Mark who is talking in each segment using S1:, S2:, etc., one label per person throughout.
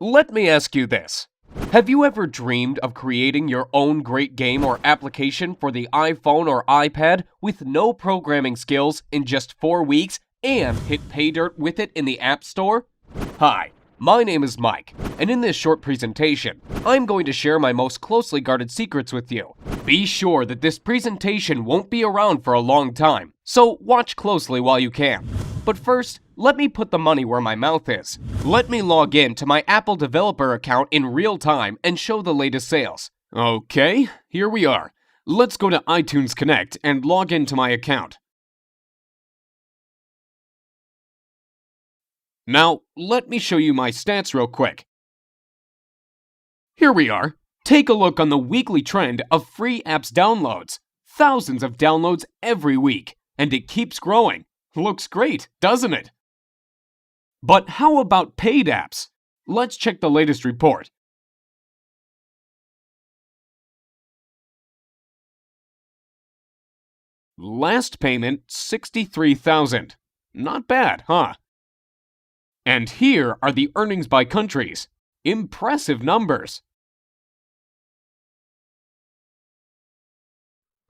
S1: Let me ask you this. Have you ever dreamed of creating your own great game or application for the iPhone or iPad with no programming skills in just 4 weeks and hit pay dirt with it in the App Store? Hi, my name is Mike, and in this short presentation, I'm going to share my most closely guarded secrets with you. Be sure that this presentation won't be around for a long time, so watch closely while you can. But first, let me put the money where my mouth is. Let me log in to my Apple developer account in real time and show the latest sales. Okay, here we are. Let's go to iTunes Connect and log into my account. Now, let me show you my stats real quick. Here we are. Take a look on the weekly trend of free apps downloads. Thousands of downloads every week, and it keeps growing. Looks great, doesn't it? But how about paid apps? Let's check the latest report. Last payment, $63,000. Not bad, huh? And here are the earnings by countries. Impressive numbers.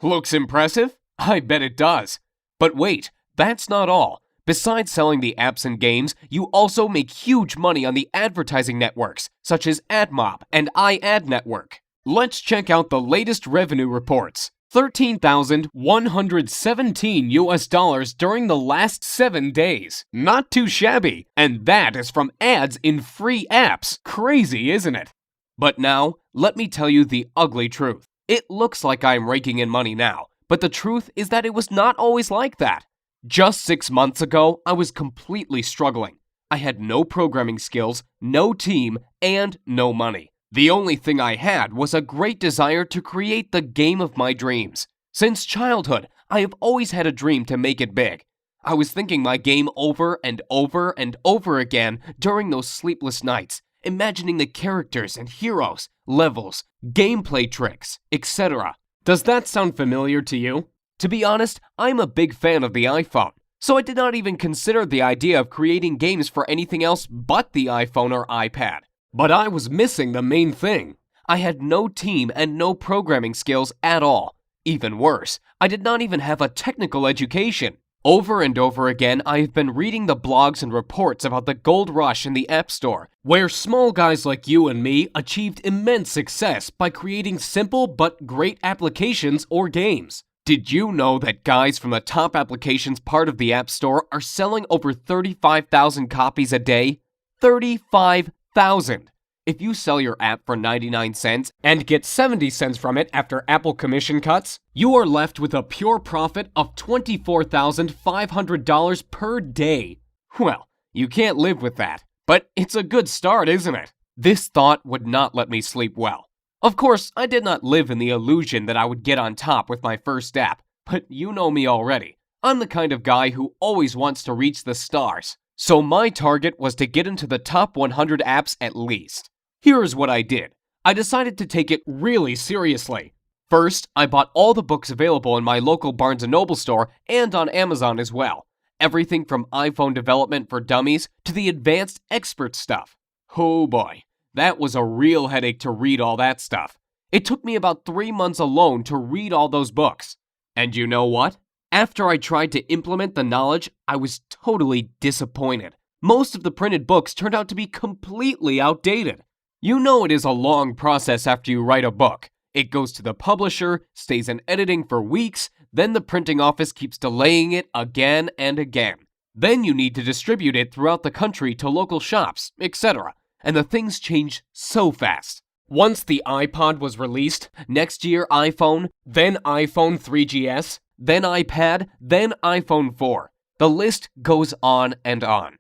S1: Looks impressive? I bet it does. But wait, that's not all. Besides selling the apps and games, you also make huge money on the advertising networks, such as AdMob and iAd Network. Let's check out the latest revenue reports. $13,117 during the last 7 days. Not too shabby, and that is from ads in free apps. Crazy, isn't it? But now, let me tell you the ugly truth. It looks like I'm raking in money now, but the truth is that it was not always like that. Just 6 months ago, I was completely struggling. I had no programming skills, no team, and no money. The only thing I had was a great desire to create the game of my dreams. Since childhood, I have always had a dream to make it big. I was thinking my game over and over and over again during those sleepless nights, imagining the characters and heroes, levels, gameplay tricks, etc. Does that sound familiar to you? To be honest, I'm a big fan of the iPhone, so I did not even consider the idea of creating games for anything else but the iPhone or iPad. But I was missing the main thing. I had no team and no programming skills at all. Even worse, I did not even have a technical education. Over and over again, I have been reading the blogs and reports about the gold rush in the App Store, where small guys like you and me achieved immense success by creating simple but great applications or games. Did you know that guys from the top applications part of the App Store are selling over 35,000 copies a day? 35,000! If you sell your app for 99 cents and get 70 cents from it after Apple commission cuts, you are left with a pure profit of $24,500 per day. Well, you can't live with that, but it's a good start, isn't it? This thought would not let me sleep well. Of course, I did not live in the illusion that I would get on top with my first app, but you know me already. I'm the kind of guy who always wants to reach the stars. So my target was to get into the top 100 apps at least. Here's what I did. I decided to take it really seriously. First, I bought all the books available in my local Barnes & Noble store and on Amazon as well. Everything from iPhone development for dummies to the advanced expert stuff. Oh boy, that was a real headache to read all that stuff. It took me about 3 months alone to read all those books. And you know what? After I tried to implement the knowledge, I was totally disappointed. Most of the printed books turned out to be completely outdated. You know it is a long process after you write a book. It goes to the publisher, stays in editing for weeks, then the printing office keeps delaying it again and again. Then you need to distribute it throughout the country to local shops, etc. And the things change so fast. Once the iPod was released, next year iPhone, then iPhone 3GS, then iPad, then iPhone 4. The list goes on and on.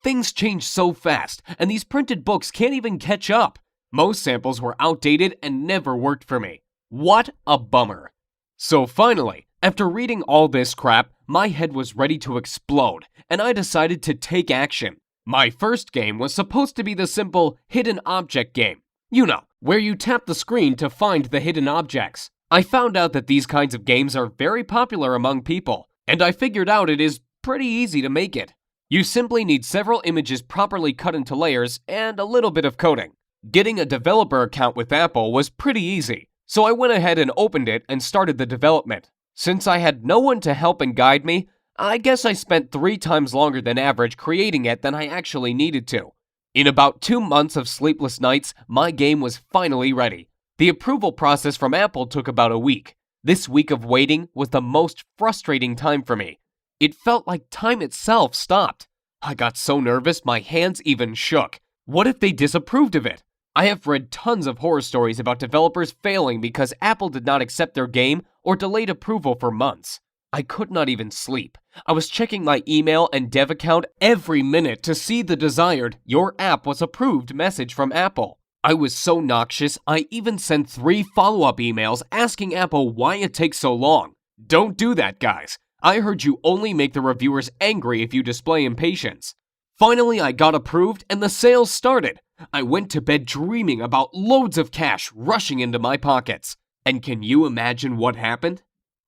S1: Things change so fast, and these printed books can't even catch up. Most samples were outdated and never worked for me. What a bummer. So finally, after reading all this crap, my head was ready to explode, and I decided to take action. My first game was supposed to be the simple hidden object game. You know, where you tap the screen to find the hidden objects. I found out that these kinds of games are very popular among people, and I figured out it is pretty easy to make it. You simply need several images properly cut into layers and a little bit of coding. Getting a developer account with Apple was pretty easy, so I went ahead and opened it and started the development. Since I had no one to help and guide me, I guess I spent 3 times longer than average creating it than I actually needed to. In about 2 months of sleepless nights, my game was finally ready. The approval process from Apple took about a week. This week of waiting was the most frustrating time for me. It felt like time itself stopped. I got so nervous my hands even shook. What if they disapproved of it? I have read tons of horror stories about developers failing because Apple did not accept their game or delayed approval for months. I could not even sleep. I was checking my email and dev account every minute to see the desired "Your app was approved" message from Apple. I was so noxious, I even sent 3 follow-up emails asking Apple why it takes so long. Don't do that, guys. I heard you only make the reviewers angry if you display impatience. Finally, I got approved and the sales started. I went to bed dreaming about loads of cash rushing into my pockets. And can you imagine what happened?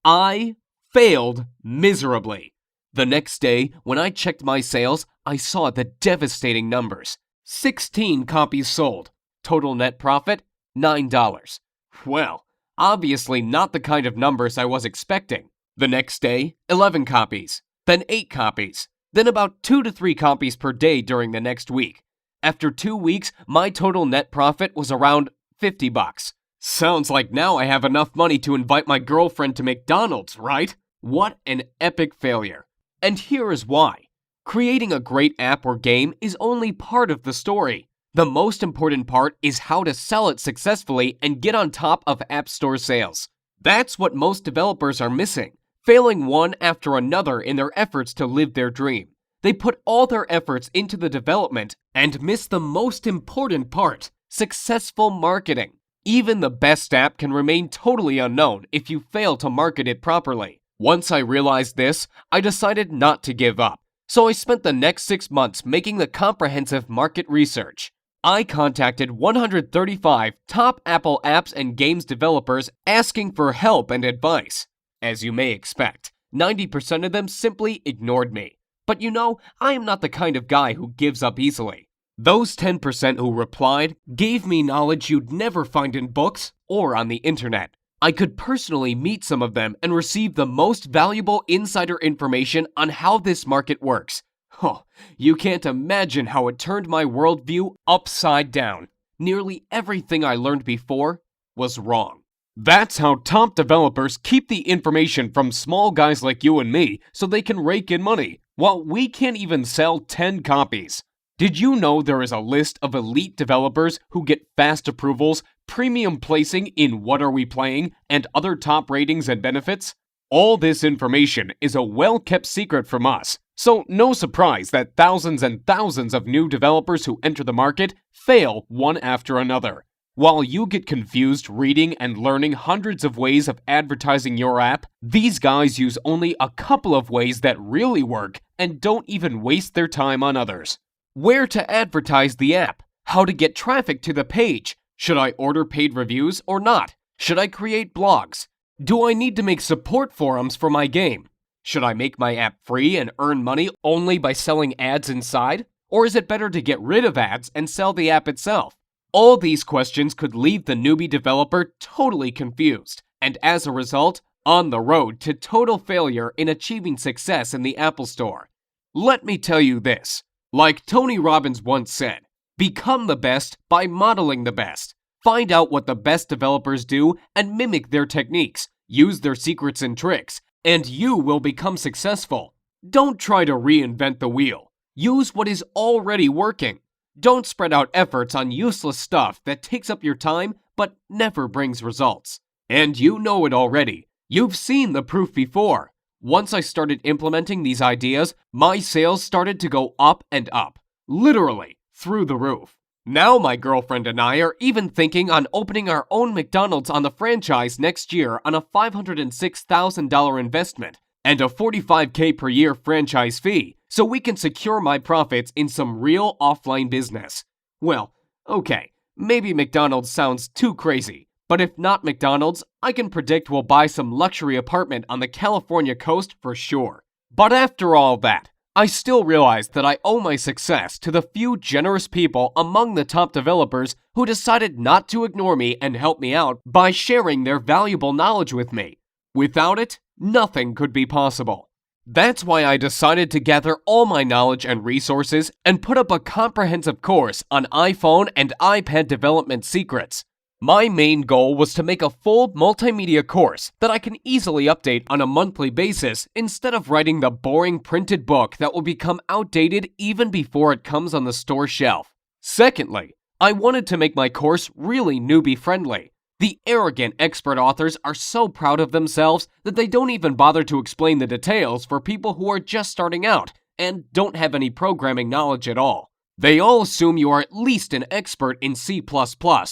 S1: I failed miserably. The next day, when I checked my sales, I saw the devastating numbers. 16 copies sold. Total net profit, $9. Well, obviously not the kind of numbers I was expecting. The next day, 11 copies, then 8 copies, then about 2 to 3 copies per day during the next week. After 2 weeks, my total net profit was around $50. Sounds like now I have enough money to invite my girlfriend to McDonald's, right? What an epic failure. And here is why. Creating a great app or game is only part of the story. The most important part is how to sell it successfully and get on top of App Store sales. That's what most developers are missing, failing one after another in their efforts to live their dream. They put all their efforts into the development and miss the most important part, successful marketing. Even the best app can remain totally unknown if you fail to market it properly. Once I realized this, I decided not to give up. So I spent the next 6 months making the comprehensive market research. I contacted 135 top Apple apps and games developers asking for help and advice. As you may expect, 90% of them simply ignored me. But you know, I am not the kind of guy who gives up easily. Those 10% who replied gave me knowledge you'd never find in books or on the internet. I could personally meet some of them and receive the most valuable insider information on how this market works. Oh, you can't imagine how it turned my worldview upside down. Nearly everything I learned before was wrong. That's how top developers keep the information from small guys like you and me so they can rake in money, while we can't even sell 10 copies. Did you know there is a list of elite developers who get fast approvals, premium placing in What Are We Playing, and other top ratings and benefits? All this information is a well-kept secret from us, so no surprise that thousands and thousands of new developers who enter the market fail one after another. While you get confused reading and learning hundreds of ways of advertising your app, these guys use only a couple of ways that really work and don't even waste their time on others. Where to advertise the app? How to get traffic to the page? Should I order paid reviews or not? Should I create blogs? Do I need to make support forums for my game? Should I make my app free and earn money only by selling ads inside? Or is it better to get rid of ads and sell the app itself? All these questions could leave the newbie developer totally confused, and as a result, on the road to total failure in achieving success in the Apple Store. Let me tell you this. Like Tony Robbins once said, become the best by modeling the best. Find out what the best developers do and mimic their techniques. Use their secrets and tricks, and you will become successful. Don't try to reinvent the wheel. Use what is already working. Don't spread out efforts on useless stuff that takes up your time but never brings results. And you know it already. You've seen the proof before. Once I started implementing these ideas, my sales started to go up and up. Literally, through the roof. Now my girlfriend and I are even thinking on opening our own McDonald's on the franchise next year on a $506,000 investment and a $45K per year franchise fee, so we can secure my profits in some real offline business. Well, okay, maybe McDonald's sounds too crazy, but if not McDonald's, I can predict we'll buy some luxury apartment on the California coast for sure. But after all that, I still realize that I owe my success to the few generous people among the top developers who decided not to ignore me and help me out by sharing their valuable knowledge with me. Without it, nothing could be possible. That's why I decided to gather all my knowledge and resources and put up a comprehensive course on iPhone and iPad development secrets. My main goal was to make a full multimedia course that I can easily update on a monthly basis instead of writing the boring printed book that will become outdated even before it comes on the store shelf. Secondly, I wanted to make my course really newbie-friendly. The arrogant expert authors are so proud of themselves that they don't even bother to explain the details for people who are just starting out and don't have any programming knowledge at all. They all assume you are at least an expert in C++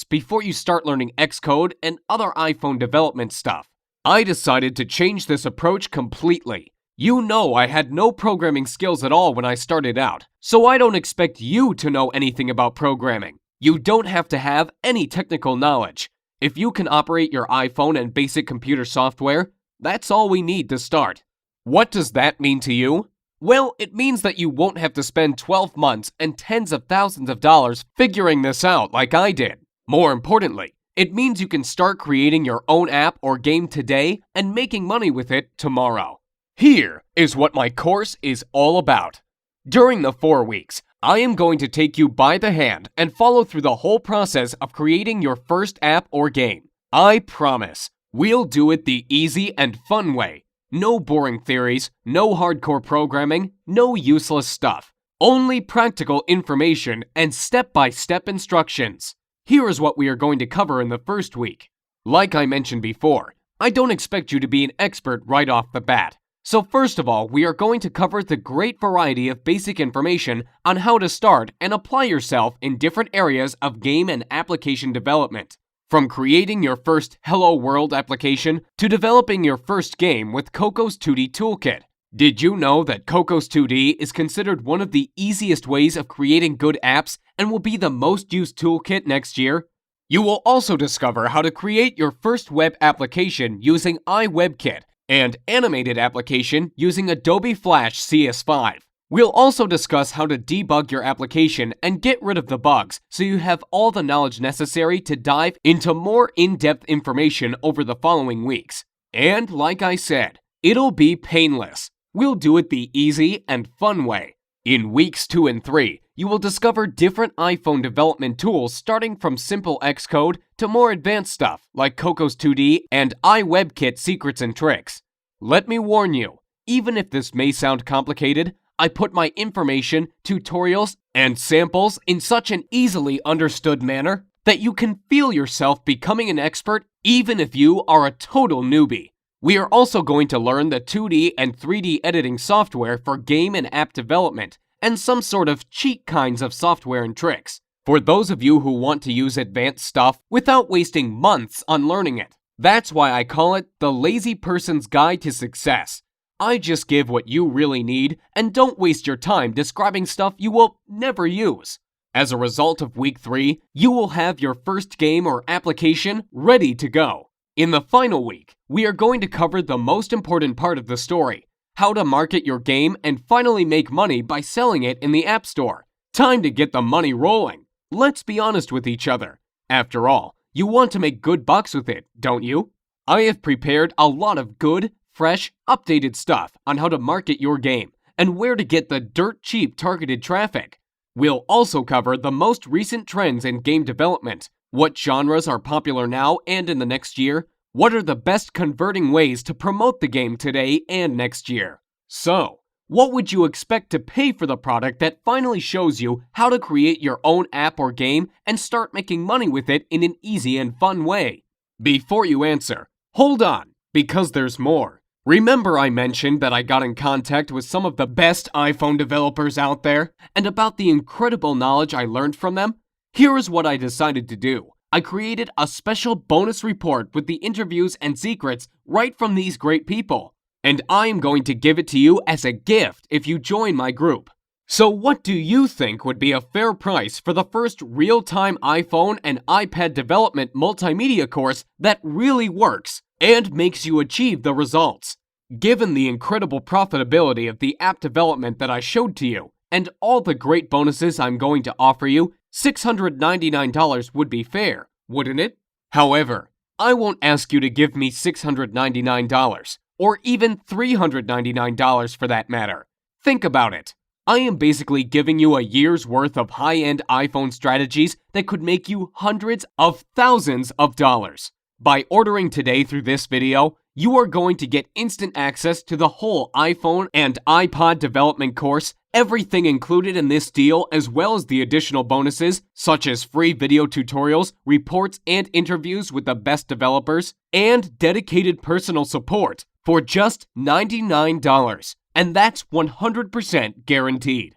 S1: before you start learning Xcode and other iPhone development stuff. I decided to change this approach completely. You know I had no programming skills at all when I started out, so I don't expect you to know anything about programming. You don't have to have any technical knowledge. If you can operate your iPhone and basic computer software, that's all we need to start. What does that mean to you? Well, it means that you won't have to spend 12 months and tens of thousands of dollars figuring this out like I did. More importantly, it means you can start creating your own app or game today and making money with it tomorrow. Here is what my course is all about. During the 4 weeks, I am going to take you by the hand and follow through the whole process of creating your first app or game. I promise, we'll do it the easy and fun way. No boring theories, no hardcore programming, no useless stuff. Only practical information and step-by-step instructions. Here is what we are going to cover in the first week. Like I mentioned before, I don't expect you to be an expert right off the bat. So first of all, we are going to cover the great variety of basic information on how to start and apply yourself in different areas of game and application development. From creating your first Hello World application to developing your first game with Coco's 2D Toolkit. Did you know that Coco's 2D is considered one of the easiest ways of creating good apps and will be the most used toolkit next year? You will also discover how to create your first web application using iWebKit and animated application using Adobe Flash CS5. We'll also discuss how to debug your application and get rid of the bugs so you have all the knowledge necessary to dive into more in-depth information over the following weeks. And like I said, it'll be painless. We'll do it the easy and fun way. In weeks 2 and 3, you will discover different iPhone development tools starting from simple Xcode to more advanced stuff like Coco's 2D and iWebKit secrets and tricks. Let me warn you, even if this may sound complicated, I put my information, tutorials, and samples in such an easily understood manner that you can feel yourself becoming an expert even if you are a total newbie. We are also going to learn the 2D and 3D editing software for game and app development and some sort of cheat kinds of software and tricks for those of you who want to use advanced stuff without wasting months on learning it. That's why I call it the lazy person's guide to success. I just give what you really need and don't waste your time describing stuff you will never use. As a result of week 3, you will have your first game or application ready to go. In the final week, we are going to cover the most important part of the story, how to market your game and finally make money by selling it in the App Store. Time to get the money rolling. Let's be honest with each other. After all, you want to make good bucks with it, don't you? I have prepared a lot of good, fresh, updated stuff on how to market your game and where to get the dirt cheap targeted traffic. We'll also cover the most recent trends in game development, what genres are popular now and in the next year, what are the best converting ways to promote the game today and next year. So, what would you expect to pay for the product that finally shows you how to create your own app or game and start making money with it in an easy and fun way? Before you answer, hold on, because there's more. Remember I mentioned that I got in contact with some of the best iPhone developers out there and about the incredible knowledge I learned from them? Here is what I decided to do. I created a special bonus report with the interviews and secrets right from these great people. And I am going to give it to you as a gift if you join my group. So what do you think would be a fair price for the first real-time iPhone and iPad development multimedia course that really works and makes you achieve the results? Given the incredible profitability of the app development that I showed to you, and all the great bonuses I'm going to offer you, $699 would be fair, wouldn't it? However, I won't ask you to give me $699, or even $399 for that matter. Think about it. I am basically giving you a year's worth of high-end iPhone strategies that could make you hundreds of thousands of dollars. By ordering today through this video, you are going to get instant access to the whole iPhone and iPod development course, everything included in this deal, as well as the additional bonuses such as free video tutorials, reports, and interviews with the best developers, and dedicated personal support for just $99. And that's 100% guaranteed.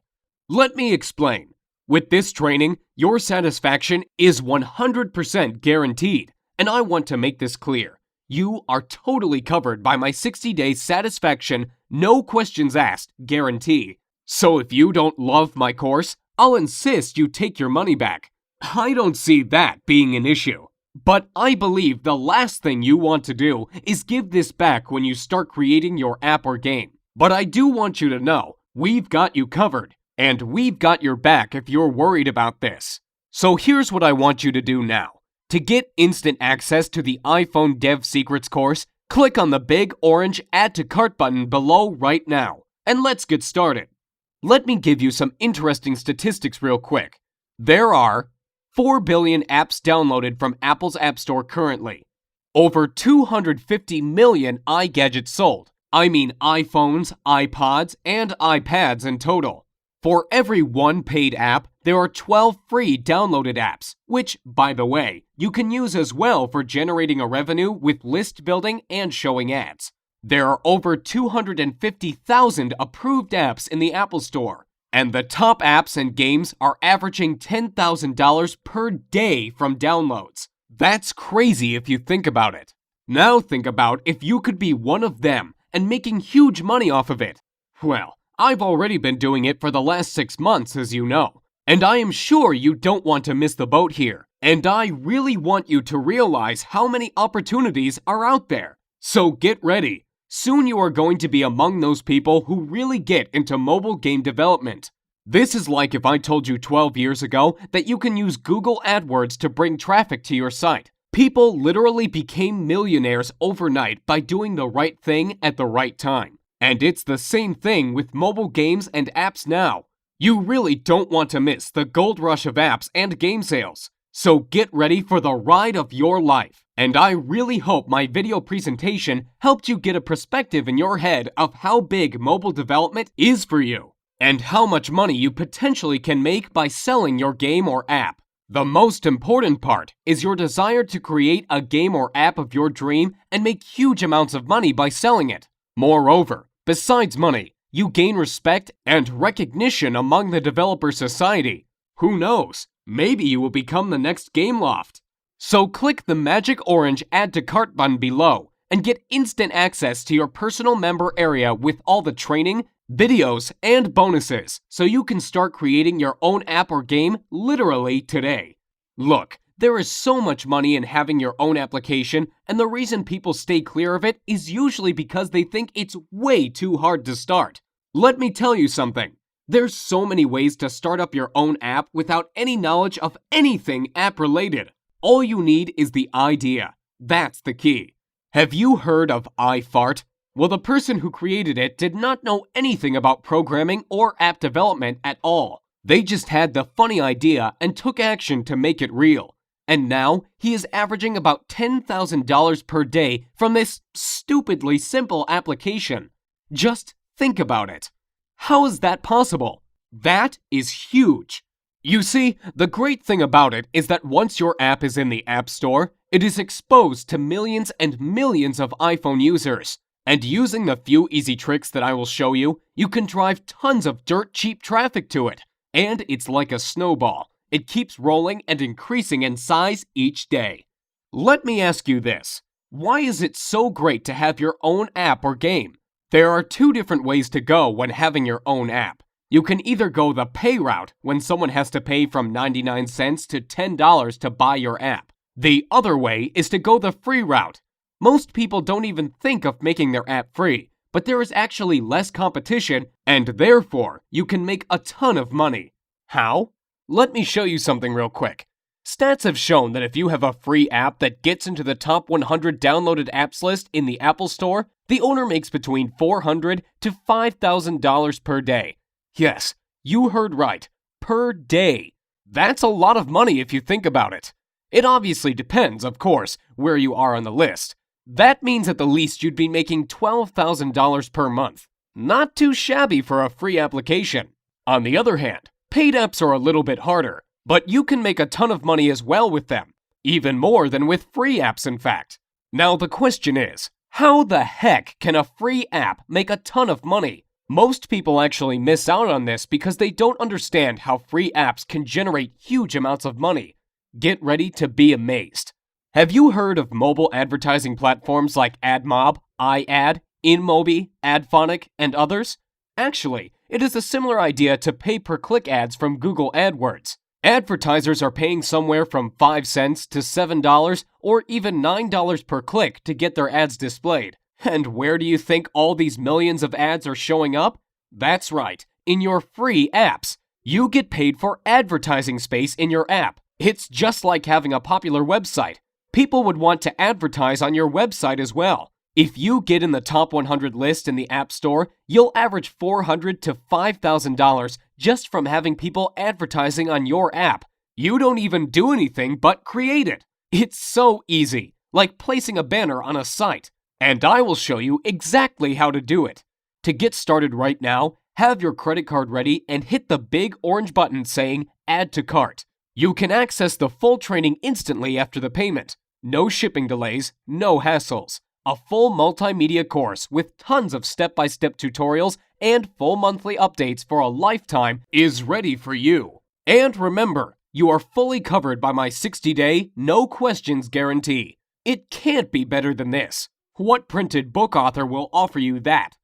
S1: Let me explain. With this training, your satisfaction is 100% guaranteed, and I want to make this clear. You are totally covered by my 60-day satisfaction, no questions asked guarantee. So if you don't love my course, I'll insist you take your money back. I don't see that being an issue. But I believe the last thing you want to do is give this back when you start creating your app or game. But I do want you to know, we've got you covered, and we've got your back if you're worried about this. So here's what I want you to do now. To get instant access to the iPhone Dev Secrets course, click on the big orange Add to Cart button below right now, and let's get started. Let me give you some interesting statistics real quick. There are 4 billion apps downloaded from Apple's App Store currently. Over 250 million iGadgets sold. I mean iPhones, iPods, and iPads in total. For every one paid app, there are 12 free downloaded apps, which, by the way, you can use as well for generating a revenue with list building and showing ads. There are over 250,000 approved apps in the Apple Store, and the top apps and games are averaging $10,000 per day from downloads. That's crazy if you think about it. Now think about if you could be one of them and making huge money off of it. Well, I've already been doing it for the last 6 months, as you know. And I am sure you don't want to miss the boat here. And I really want you to realize how many opportunities are out there. So get ready. Soon you are going to be among those people who really get into mobile game development. This is like if I told you 12 years ago that you can use Google AdWords to bring traffic to your site. People literally became millionaires overnight by doing the right thing at the right time. And it's the same thing with mobile games and apps now. You really don't want to miss the gold rush of apps and game sales. So get ready for the ride of your life. And I really hope my video presentation helped you get a perspective in your head of how big mobile development is for you, and how much money you potentially can make by selling your game or app. The most important part is your desire to create a game or app of your dream and make huge amounts of money by selling it. Moreover, besides money, you gain respect and recognition among the developer society. Who knows? Maybe you will become the next Gameloft. So click the magic orange Add to Cart button below and get instant access to your personal member area with all the training, videos, and bonuses so you can start creating your own app or game literally today. Look, there is so much money in having your own application, and the reason people stay clear of it is usually because they think it's way too hard to start. Let me tell you something. There's so many ways to start up your own app without any knowledge of anything app-related. All you need is the idea. That's the key. Have you heard of iFart? Well, the person who created it did not know anything about programming or app development at all. They just had the funny idea and took action to make it real. And now he is averaging about $10,000 per day from this stupidly simple application. Just think about it. How is that possible? That is huge. You see, the great thing about it is that once your app is in the App Store, it is exposed to millions and millions of iPhone users. And using the few easy tricks that I will show you, you can drive tons of dirt cheap traffic to it. And it's like a snowball. It keeps rolling and increasing in size each day. Let me ask you this. Why is it so great to have your own app or game? There are 2 different ways to go when having your own app. You can either go the pay route, when someone has to pay from 99 cents to $10 to buy your app. The other way is to go the free route. Most people don't even think of making their app free, but there is actually less competition, and therefore you can make a ton of money. How? Let me show you something real quick. Stats have shown that if you have a free app that gets into the top 100 downloaded apps list in the Apple Store, the owner makes between $400 to $5,000 per day. Yes, you heard right, per day. That's a lot of money if you think about it. It obviously depends, of course, where you are on the list. That means at the least you'd be making $12,000 per month. Not too shabby for a free application. On the other hand, paid apps are a little bit harder, but you can make a ton of money as well with them. Even more than with free apps, in fact. Now the question is, how the heck can a free app make a ton of money? Most people actually miss out on this because they don't understand how free apps can generate huge amounts of money. Get ready to be amazed. Have you heard of mobile advertising platforms like AdMob, iAd, InMobi, AdPhonic, and others? Actually, it is a similar idea to pay-per-click ads from Google AdWords. Advertisers are paying somewhere from 5 cents to $7 or even $9 per click to get their ads displayed. And where do you think all these millions of ads are showing up? That's right, in your free apps. You get paid for advertising space in your app. It's just like having a popular website. People would want to advertise on your website as well. If you get in the top 100 list in the App Store, you'll average $400 to $5,000 just from having people advertising on your app. You don't even do anything but create it. It's so easy, like placing a banner on a site. And I will show you exactly how to do it. To get started right now, have your credit card ready and hit the big orange button saying Add to Cart. You can access the full training instantly after the payment. No shipping delays, no hassles. A full multimedia course with tons of step-by-step tutorials and full monthly updates for a lifetime is ready for you. And remember, you are fully covered by my 60-day, no questions guarantee. It can't be better than this. What printed book author will offer you that?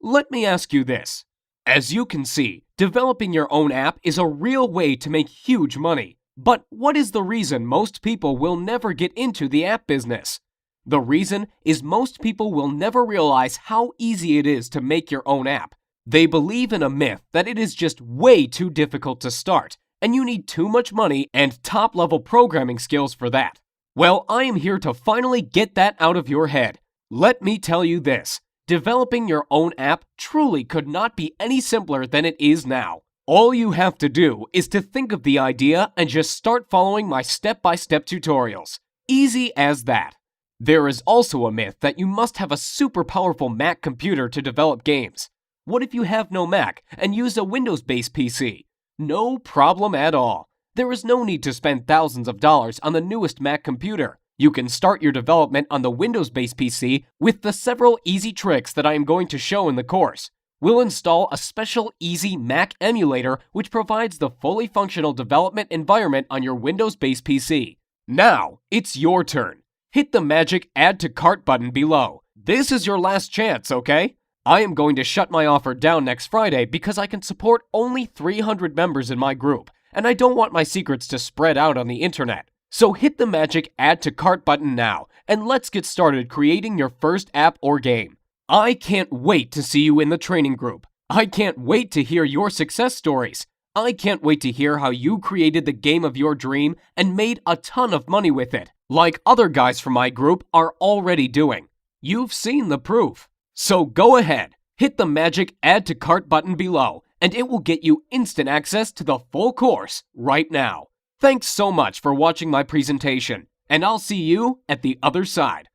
S1: Let me ask you this. As you can see, developing your own app is a real way to make huge money. But what is the reason most people will never get into the app business? The reason is most people will never realize how easy it is to make your own app. They believe in a myth that it is just way too difficult to start, and you need too much money and top-level programming skills for that. Well, I am here to finally get that out of your head. Let me tell you this. Developing your own app truly could not be any simpler than it is now. All you have to do is to think of the idea and just start following my step-by-step tutorials. Easy as that. There is also a myth that you must have a super powerful Mac computer to develop games. What if you have no Mac and use a Windows-based PC? No problem at all. There is no need to spend thousands of dollars on the newest Mac computer. You can start your development on the Windows-based PC with the several easy tricks that I am going to show in the course. We'll install a special easy Mac emulator which provides the fully functional development environment on your Windows-based PC. Now, it's your turn. Hit the magic Add to Cart button below. This is your last chance, okay? I am going to shut my offer down next Friday because I can support only 300 members in my group, and I don't want my secrets to spread out on the internet. So hit the magic Add to Cart button now, and let's get started creating your first app or game. I can't wait to see you in the training group. I can't wait to hear your success stories. I can't wait to hear how you created the game of your dream and made a ton of money with it, like other guys from my group are already doing. You've seen the proof. So go ahead, hit the magic Add to Cart button below, and it will get you instant access to the full course right now. Thanks so much for watching my presentation, and I'll see you at the other side.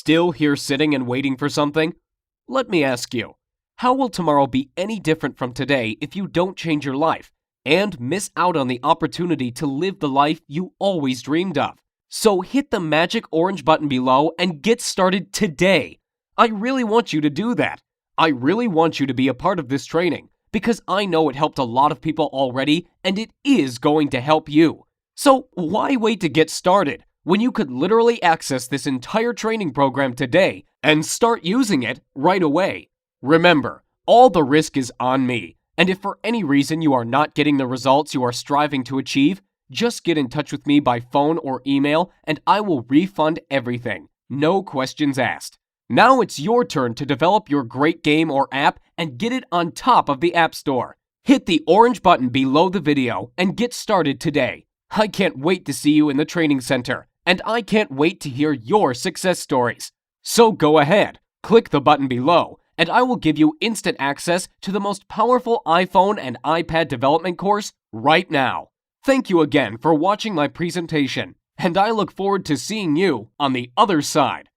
S1: Still here sitting and waiting for something? Let me ask you, how will tomorrow be any different from today if you don't change your life and miss out on the opportunity to live the life you always dreamed of? So hit the magic orange button below and get started today. I really want you to do that. I really want you to be a part of this training because I know it helped a lot of people already and it is going to help you. So why wait to get started when you could literally access this entire training program today and start using it right away? Remember, all the risk is on me, and if for any reason you are not getting the results you are striving to achieve, just get in touch with me by phone or email and I will refund everything. No questions asked. Now it's your turn to develop your great game or app and get it on top of the App Store. Hit the orange button below the video and get started today. I can't wait to see you in the training center, and I can't wait to hear your success stories. So go ahead, click the button below, and I will give you instant access to the most powerful iPhone and iPad development course right now. Thank you again for watching my presentation, and I look forward to seeing you on the other side.